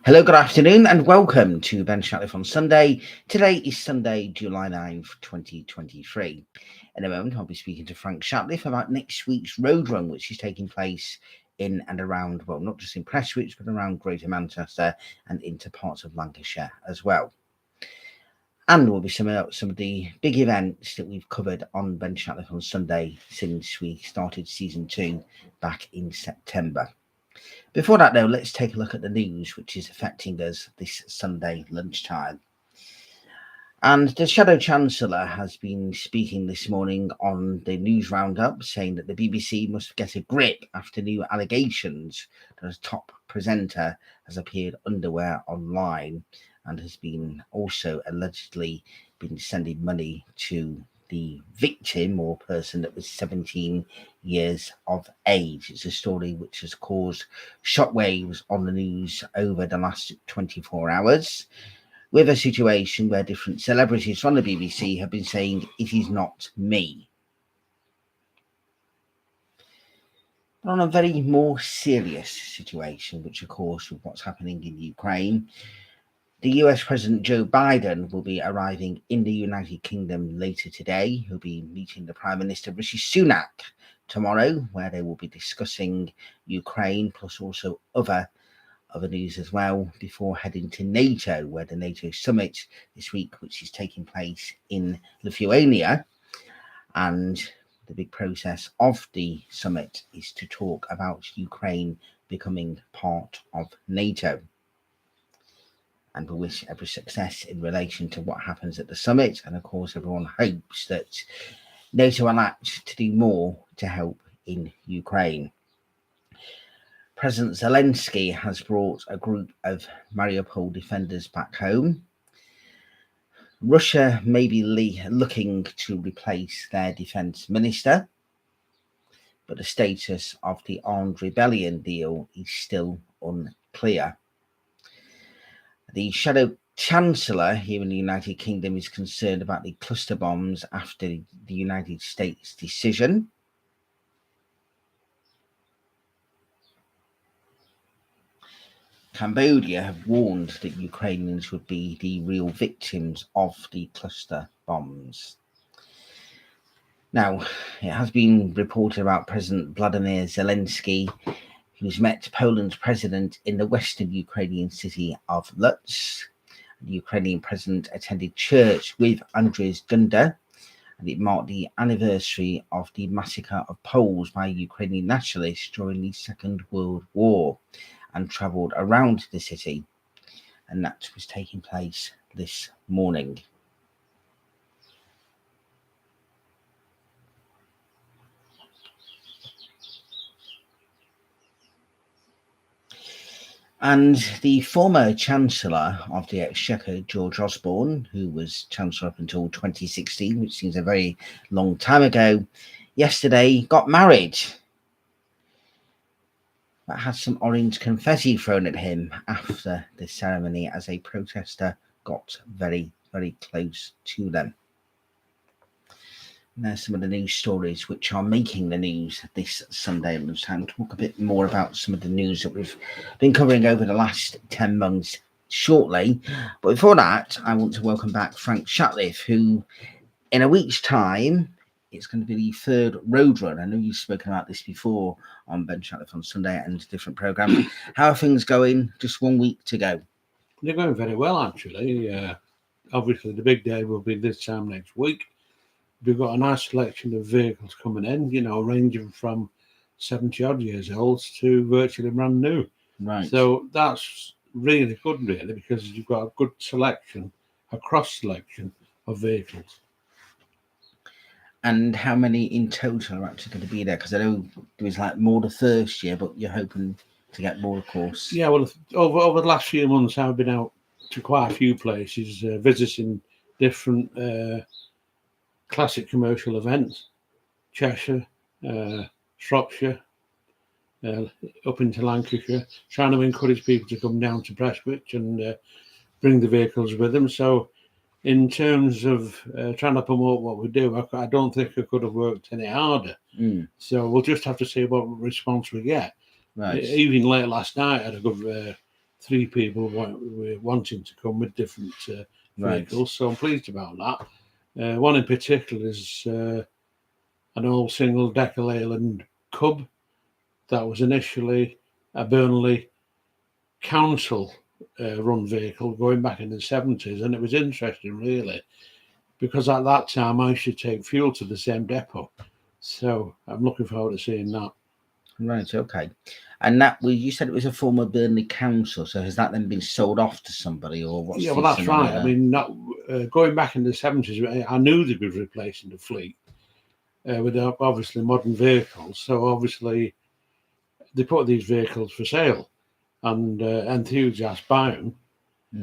Hello, good afternoon, and welcome to Ben Shatliff on Sunday. Today is Sunday, July 9th, 2023. In a moment, I'll be speaking to Frank Shatliff about next week's road run, which is taking place in and around, well, not just in Prestwich, but around Greater Manchester and into parts of Lancashire as well. And we'll be summing up some of the big events that we've covered on Ben Shatliff on Sunday since we started season 2 back in September. Before that, though, let's take a look at the news which is affecting us this Sunday lunchtime. And the Shadow Chancellor has been speaking this morning on the news roundup, saying that the BBC must get a grip after new allegations that a top presenter has appeared underwear online and has been also allegedly been sending money to the victim or person that was 17 years of age. It's a story which has caused shockwaves on the news over the last 24 hours, with a situation where different celebrities from the BBC have been saying, "It is not me." But on a very more serious situation, which of course with what's happening in Ukraine, the US President Joe Biden will be arriving in the United Kingdom later today. He'll be meeting the Prime Minister Rishi Sunak tomorrow, where they will be discussing Ukraine, plus also other news as well, before heading to NATO, where the NATO summit this week, which is taking place in Lithuania. And the big process of the summit is to talk about Ukraine becoming part of NATO. And we wish every success in relation to what happens at the summit. And of course, everyone hopes that NATO will act to do more to help in Ukraine. President Zelensky has brought a group of Mariupol defenders back home. Russia may be looking to replace their defense minister, but the status of the armed rebellion deal is still unclear. The Shadow Chancellor here in the United Kingdom is concerned about the cluster bombs after the United States decision. Cambodia have warned that Ukrainians would be the real victims of the cluster bombs. Now, it has been reported about President Vladimir Zelensky, who's met Poland's president in the western Ukrainian city of Lutsk. The Ukrainian president attended church with Andrzej Duda, and it marked the anniversary of the massacre of Poles by Ukrainian nationalists during the Second World War, and travelled around the city, and that was taking place this morning. And the former Chancellor of the Exchequer, George Osborne, who was Chancellor up until 2016, which seems a very long time ago, yesterday got married, but had some orange confetti thrown at him after the ceremony as a protester got very, very close to them. And there's some of the news stories which are making the news this Sunday lunchtime. Talk a bit more about some of the news that we've been covering over the last 10 months shortly. But before that, I want to welcome back Frank Shatliff, who in a week's time, it's going to be the third road run. I know you've spoken about this before on Ben Shatliff on Sunday and different programmes. How are things going? Just 1 week to go. They're going very well, actually. Obviously, the big day will be this time next week. We've got a nice selection of vehicles coming in, ranging from 70-odd years old to virtually brand new. Right. So that's really good, really, because you've got a good selection, a cross-selection of vehicles. And how many in total are actually going to be there? Because I know there was more the first year, but you're hoping to get more, of course. Yeah, well, over the last few months, I've been out to quite a few places, visiting different classic commercial events, Cheshire, Shropshire, up into Lancashire, trying to encourage people to come down to Prestwich and bring the vehicles with them. So in terms of trying to promote what we do, I don't think I could have worked any harder. So we'll just have to see what response we get. Right. Even late last night, I had a good 3 people were wanting to come with different vehicles, so I'm pleased about that. One in particular is an old single decker Leyland Cub that was initially a Burnley council run vehicle going back in the 70s, and it was interesting really because at that time I used to take fuel to the same depot, so I'm looking forward to seeing that. Right, okay. And that you said it was a former Burnley council, so has that then been sold off to somebody, or what's Yeah, the well, that's scenario right. there? I mean, going back in the 70s, I knew they'd be replacing the fleet with obviously modern vehicles. So obviously they put these vehicles for sale, and enthusiasts buy them.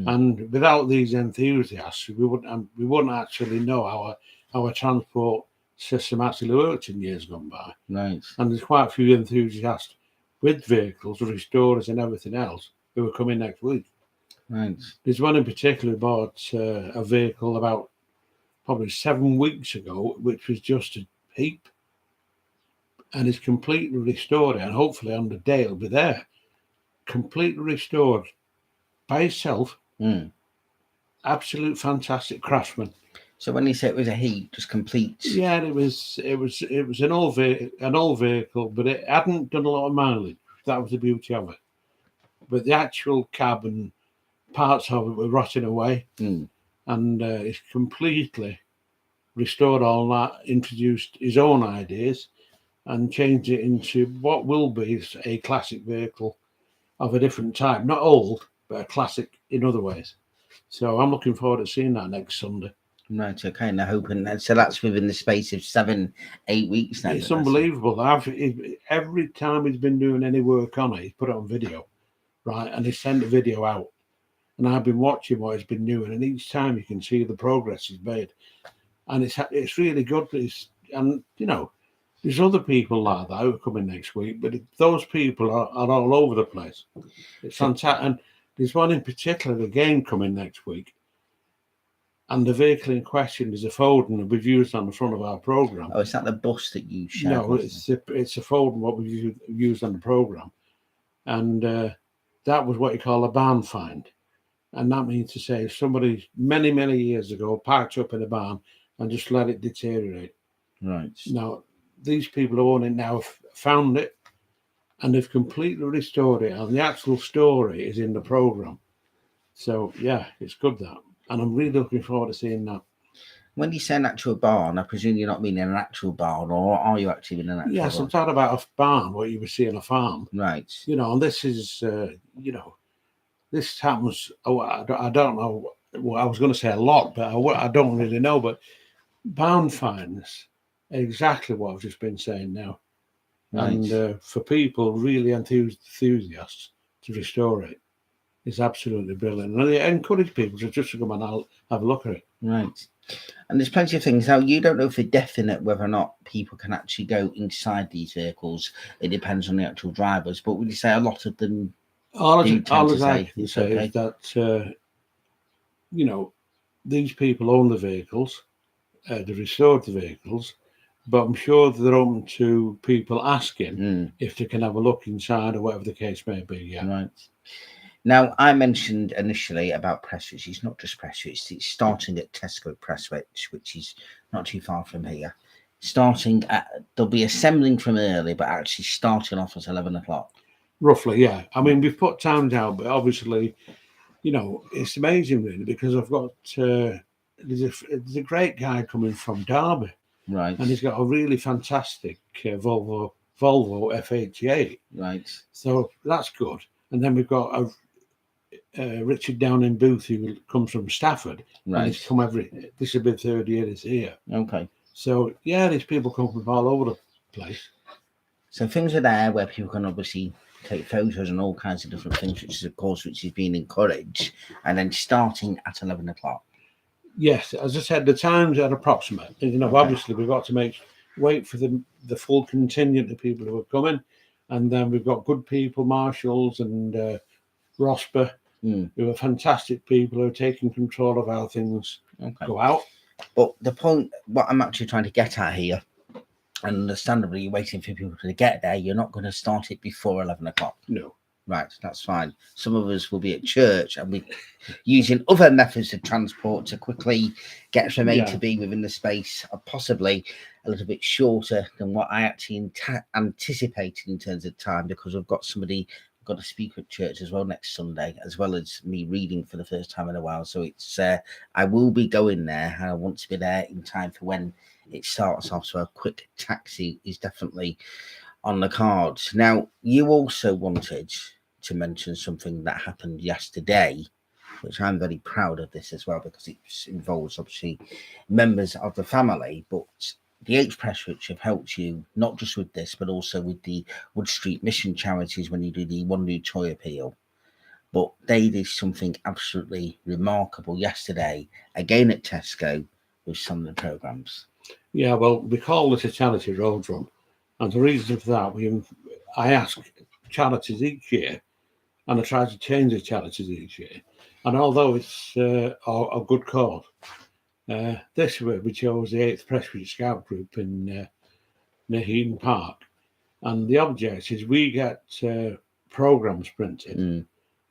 And without these enthusiasts, we wouldn't actually know our transport system actually worked in years gone by. Right. And there's quite a few enthusiasts with vehicles, restorers, and everything else who are coming next week. Right. There's one in particular who bought a vehicle about probably 7 weeks ago, which was just a heap, and is completely restored. And hopefully on the day it'll be there, completely restored by itself. Absolute fantastic craftsman. So when you say it was a heap, just complete. Yeah, it was an old vehicle, but it hadn't done a lot of mileage. That was the beauty of it. But the actual cab and parts of it were rotting away, and it's completely restored all that, introduced his own ideas, and changed it into what will be a classic vehicle of a different type. Not old, but a classic in other ways. So I'm looking forward to seeing that next Sunday. Right, okay. And I'm hoping that, so that's within the space of 7-8 weeks now. It's unbelievable. Every time he's been doing any work on it, he's put it on video, right? And he sent a video out. And I've been watching what he's been doing, and each time you can see the progress he's made. And it's really good. And you know, there's other people like that who are coming next week, but those people are all over the place. It's fantastic. And there's one in particular again coming next week. And the vehicle in question is a Foden that we've used on the front of our programme. Oh, is that the bus that you shared? No, it's a Foden what we've used on the programme. And that was what you call a barn find. And that means to say somebody many, many years ago parked up in a barn and just let it deteriorate. Right. Now, these people who own it now have found it, and they've completely restored it. And the actual story is in the programme. So, yeah, it's good that. And I'm really looking forward to seeing that. When you say an actual barn, I presume you're not meaning an actual barn, or are you actually in an actual Yes, barn? I'm talking about a barn, what you would see on a farm. Right. You know, and this is, you know, this happens, I don't know, well, I was going to say a lot, but I don't really know, but barn finds exactly what I've just been saying now. Right. And for people, really enthusiasts to restore it, is absolutely brilliant. And I encourage people to just come and have a look at it. Right. And there's plenty of things. Now, you don't know for definite whether or not people can actually go inside these vehicles. It depends on the actual drivers. But would you say a lot of them all I can say is that, you know, these people own the vehicles, they restored the vehicles, but I'm sure they're open to people asking if they can have a look inside or whatever the case may be. Yeah. Right. Now, I mentioned initially about Prestwich. It's not just Prestwich. It's starting at Tesco Prestwich, which is not too far from here. They'll be assembling from early, but actually starting off at 11 o'clock. Roughly, yeah. I mean, we've put times out, but obviously, you know, it's amazing really because I've got there's a great guy coming from Derby, right? And he's got a really fantastic Volvo FH8, right? So that's good. And then we've got Richard down in Booth who comes from Stafford, right? And he's come this will be the third year this year. Okay. So yeah, there's people coming from all over the place. So things are there where people can obviously take photos and all kinds of different things, which is being encouraged, and then starting at 11 o'clock. Yes, as I said, the times are approximate. You know, obviously we've got to wait for the full contingent of people who are coming, and then we've got good people, marshals and Rosper, who are fantastic people who are taking control of how things go out. But the point, what I'm actually trying to get at here, and understandably, you're waiting for people to get there. You're not going to start it before 11 o'clock. No. Right, that's fine. Some of us will be at church and we using other methods of transport to quickly get from A to Yeah, B within the space of possibly a little bit shorter than what I actually anticipated in terms of time, because I've got somebody got to speak at church as well next Sunday, as well as me reading for the first time in a while. So it's I will be going there and I want to be there in time for when it starts off. So a quick taxi is definitely on the cards. Now, you also wanted to mention something that happened yesterday, which I'm very proud of this as well, because it involves obviously members of the family, but the H Presswich have helped you not just with this, but also with the Wood Street Mission charities when you do the One New Toy Appeal. But they did something absolutely remarkable yesterday, again at Tesco, with some of the programmes. yeah. Well, we call this a charity road run, and the reason for that, I ask charities each year, and I try to change the charities each year. And although it's a good cause, this year we chose the 8th Presbyterian Scout Group in near Heaton Park, and the object is we get programs printed,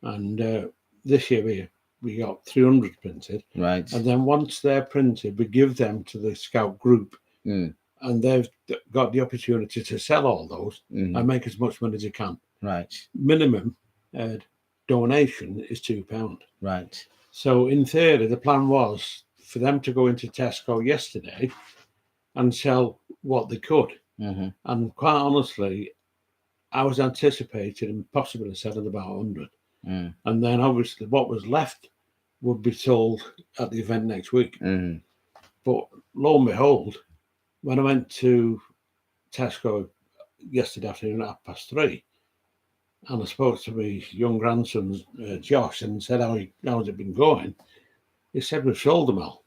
and this year we got 300 printed, Right. and then once they're printed, we give them to the Scout Group, and they've got the opportunity to sell all those and make as much money as they can. Right. Minimum donation is £2. Right. So in theory, the plan was for them to go into Tesco yesterday and sell what they could. And quite honestly, I was anticipating possibly selling about 100. And then obviously what was left would be sold at the event next week. But lo and behold, when I went to Tesco yesterday afternoon at 3:30, and I spoke to my young grandson, Josh, and said, how's it been going? He said, we've sold them all.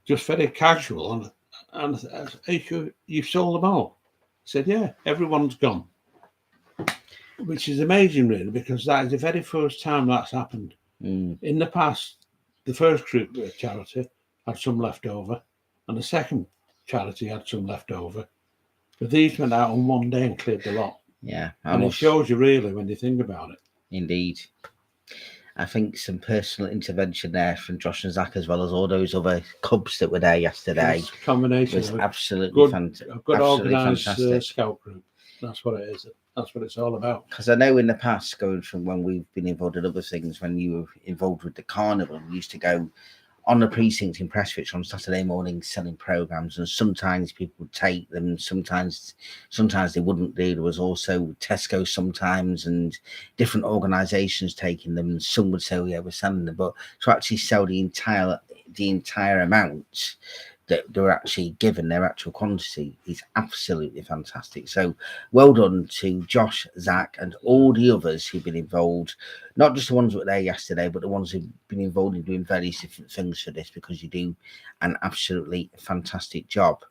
Just very casual. And I said, hey, you've sold them all? He said, yeah, everyone's gone. Which is amazing, really, because that is the very first time that's happened. In the past, the first group charity had some left over, and the second charity had some left over. But these went out on one day and cleared the lot. Yeah. And it shows you really when you think about it. Indeed. I think some personal intervention there from Josh and Zach, as well as all those other cubs that were there yesterday, It's a combination was of absolutely fantastic. a good organised scout group. That's what it is. That's what it's all about. Because I know in the past, going from when we've been involved in other things, when you were involved with the carnival, we used to go on the precinct in Prestwich on Saturday mornings selling programs, and sometimes people would take them, sometimes they wouldn't do. There was also Tesco sometimes, and different organisations taking them, and some would say, yeah, we're selling them, but to actually sell the entire amount that they're actually given, their actual quantity, is absolutely fantastic. So well done to Josh, Zach, and all the others who've been involved, not just the ones that were there yesterday, but the ones who've been involved in doing various different things for this, because you do an absolutely fantastic job.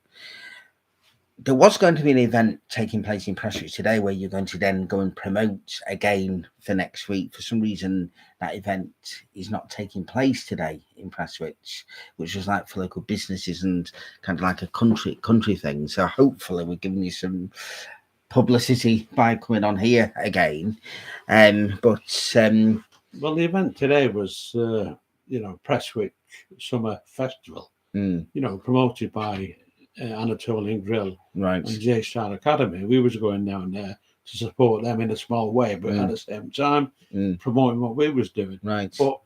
There was going to be an event taking place in Prestwich today where you're going to then go and promote again for next week. For some reason, that event is not taking place today in Prestwich, which is like for local businesses and kind of like a country thing. So hopefully we're giving you some publicity by coming on here again. Well, the event today was, Prestwich Summer Festival, promoted by Anatolian Grill right, and J Star Academy. We was going down there to support them in a small way, but at the same time promoting what we was doing. Right. But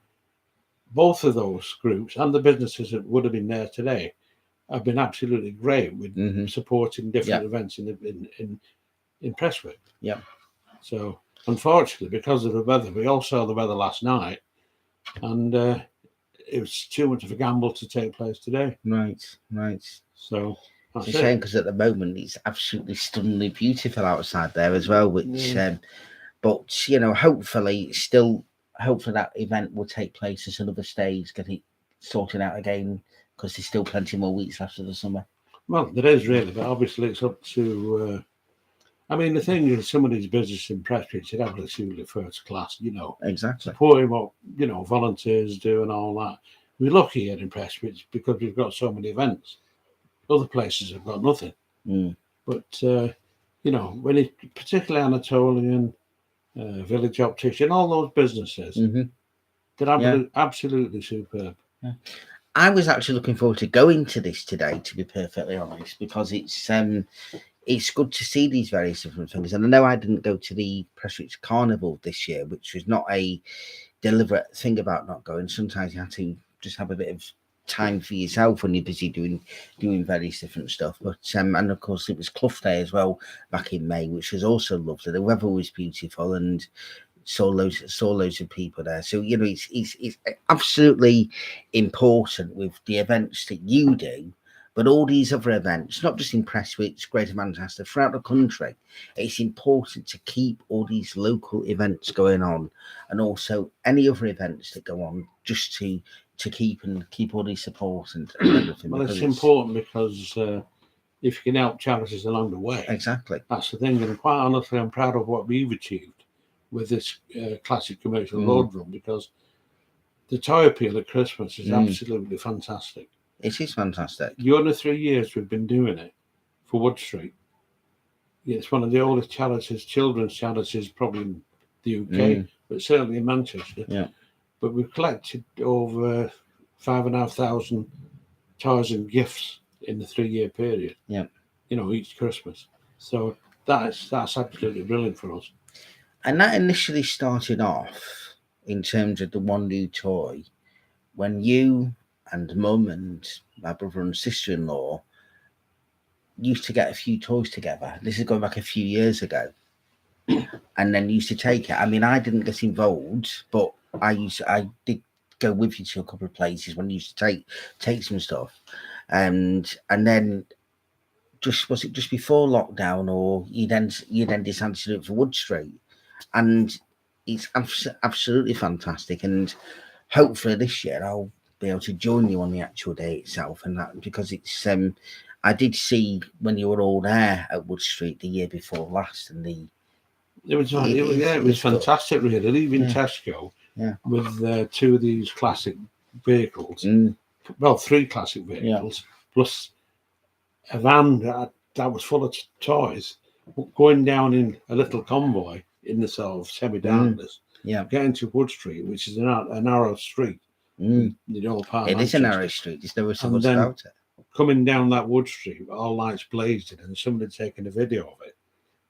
both of those groups and the businesses that would have been there today have been absolutely great with supporting different events in Prestwich. Yeah. So unfortunately, because of the weather, we all saw the weather last night, and it was too much of a gamble to take place today. Right. So it's a shame, because at the moment it's absolutely stunningly beautiful outside there as well, which but hopefully that event will take place as another stage, get it sorted out again, because there's still plenty more weeks after the summer. Well, there is really, but obviously it's up to the thing is, some of these businesses in Prestwich are absolutely first class, Exactly. Supporting what volunteers do and all that. We're lucky here in Prestwich because we've got so many events. Other places have got nothing. But when it, particularly Anatolian, Village Optician, all those businesses. Mm-hmm. They're absolutely superb. I was actually looking forward to going to this today, to be perfectly honest, because it's good to see these various different things. And I know I didn't go to the Prestwich Carnival this year, which was not a deliberate thing about not going. Sometimes you have to just have a bit of time for yourself when you're busy doing various different stuff. But and of course it was Clough Day as well back in May, which was also lovely. The weather was beautiful and saw loads of people there. So it's absolutely important with the events that you do, but all these other events, not just in Prestwich, Greater Manchester, throughout the country. It's important to keep all these local events going on, and also any other events that go on, just to keep all these support and everything. Well, it's important because if you can help charities along the way, exactly, that's the thing. And quite honestly, I'm proud of what we've achieved with this classic commercial road run, because the toy appeal at Christmas is absolutely fantastic. It is fantastic. The only 3 years we've been doing it for Wood Street. It's one of the oldest charities, children's charities, probably in the UK, but certainly in Manchester. Yeah. But we've collected over 5,500 toys and gifts in the 3-year period. Yeah. Each Christmas. So that's absolutely brilliant for us. And that initially started off in terms of the one new toy when you and Mum and my brother and sister-in-law used to get a few toys together. This is going back a few years ago. And then used to take it. I mean, I didn't get involved, but I did go with you to a couple of places when you used to take some stuff. And then was it just before lockdown, or you then decided to do it for Wood Street? And it's absolutely fantastic. And hopefully this year I'll be able to join you on the actual day itself, and that because it's I did see when you were all there at Wood Street the year before last, and it was fantastic, really. Leaving Tesco with 2 of these classic vehicles, well, 3 classic vehicles, plus a van that was full of toys, going down in a little convoy in the sort of semi-darkness, getting to Wood Street, which is a narrow street. It is a narrow street. There's no so much about it. Coming down that Wood Street, all lights blazing, and somebody taking a video of it.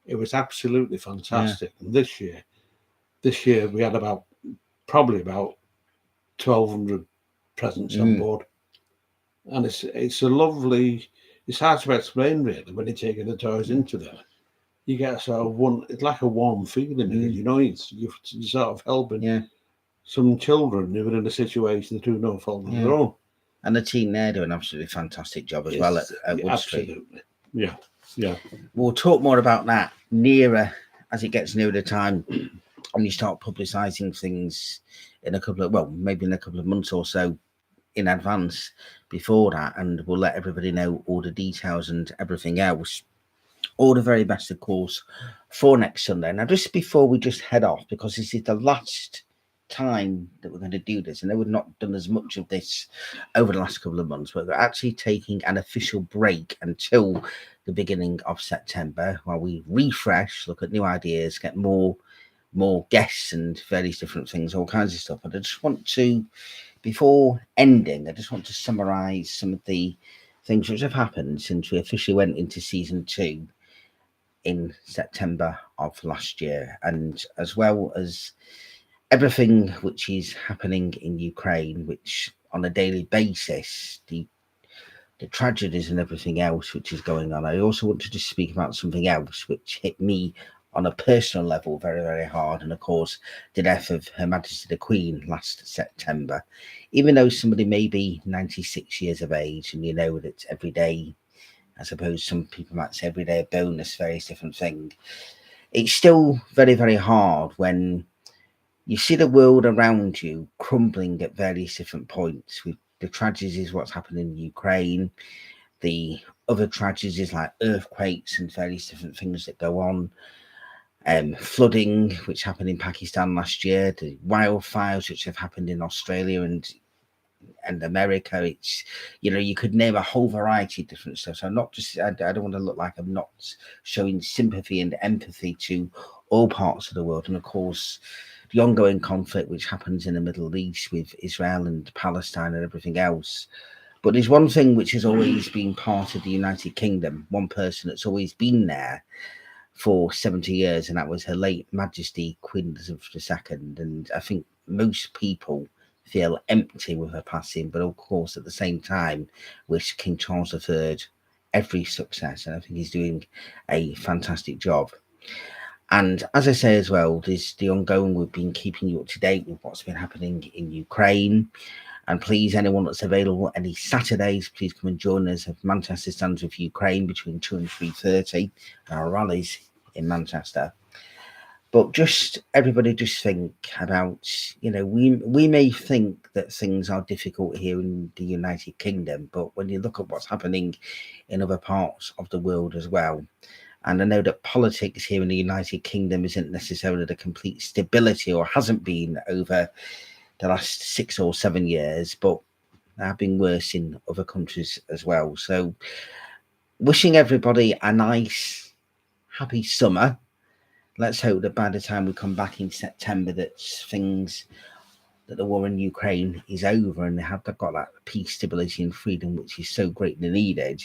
It was absolutely fantastic. And this year we had probably about 1,200 presents on board, and it's a lovely. It's hard to explain, really, when you're taking the toys into there. You get sort of it's like a warm feeling, because you're sort of helping some children who are in a situation through no fault of their own. And the team there do an absolutely fantastic job as well at Wood Street. Absolutely. Yeah. We'll talk more about that nearer as it gets nearer the time, and you start publicising things in maybe in a couple of months or so in advance before that, and we'll let everybody know all the details and everything else. All the very best, of course, for next Sunday. Now, just before we just head off, because this is the last time that we're going to do this, and we've not done as much of this over the last couple of months, but we're actually taking an official break until the beginning of September, while we refresh, look at new ideas, get more guests and various different things, all kinds of stuff. But I just want to, before ending, I just want to summarize some of the things which have happened since we officially went into season 2 in September of last year, and as well as everything which is happening in Ukraine, which on a daily basis, the tragedies and everything else which is going on. I also want to just speak about something else which hit me on a personal level very, very hard, and of course the death of Her Majesty the Queen last September. Even though somebody may be 96 years of age, and that every day, I suppose some people might say every day a bonus, various different things, it's still very, very hard when you see the world around you crumbling at various different points. With the tragedies, what's happening in Ukraine, the other tragedies like earthquakes and various different things that go on, flooding, which happened in Pakistan last year, the wildfires which have happened in Australia and America. It's, you could name a whole variety of different stuff. So I'm not just, I don't want to look like I'm not showing sympathy and empathy to all parts of the world, and of course the ongoing conflict which happens in the Middle East with Israel and Palestine and everything else. But there's one thing which has always been part of the United Kingdom, one person that's always been there for 70 years, and that was Her late Majesty Queen Elizabeth II. And I think most people feel empty with her passing, but of course at the same time wish King Charles III every success, and I think he's doing a fantastic job. And as I say as well, there's the ongoing, we've been keeping you up to date with what's been happening in Ukraine. And please, anyone that's available any Saturdays, please come and join us at Manchester Stands with Ukraine between 2 and 3:30, our rallies in Manchester. But just everybody just think about, we may think that things are difficult here in the United Kingdom, but when you look at what's happening in other parts of the world as well, and I know that politics here in the United Kingdom isn't necessarily the complete stability, or hasn't been over the last 6 or 7 years, but there have been worse in other countries as well. So wishing everybody a nice, happy summer. Let's hope that by the time we come back in September that the war in Ukraine is over and they've got that peace, stability and freedom, which is so greatly needed.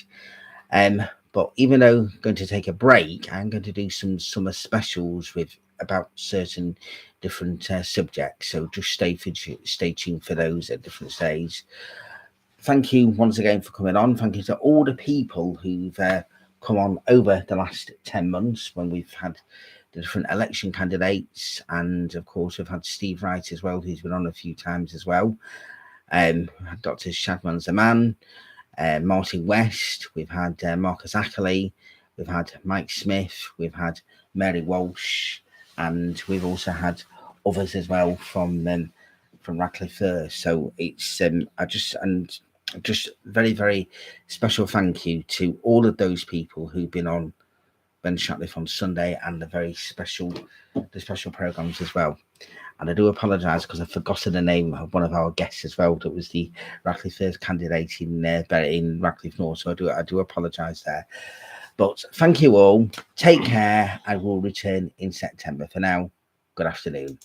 But even though I'm going to take a break, I'm going to do some summer specials about certain different subjects. So just stay tuned for those at different stages. Thank you once again for coming on. Thank you to all the people who've come on over the last 10 months when we've had the different election candidates. And of course, we've had Steve Wright as well, who's been on a few times as well. Dr. Shadman Zaman, Martin West, we've had Marcus Ackley, we've had Mike Smith, we've had Mary Walsh, and we've also had others as well from Shatliff First. So it's just very, very special thank you to all of those people who've been on Ben Shatliff on Sunday, and the special programs as well. And I do apologise because I've forgotten the name of one of our guests as well. That was the Shatliff First candidate in Shatliff North. So I do apologise there. But thank you all. Take care. I will return in September. For now, good afternoon.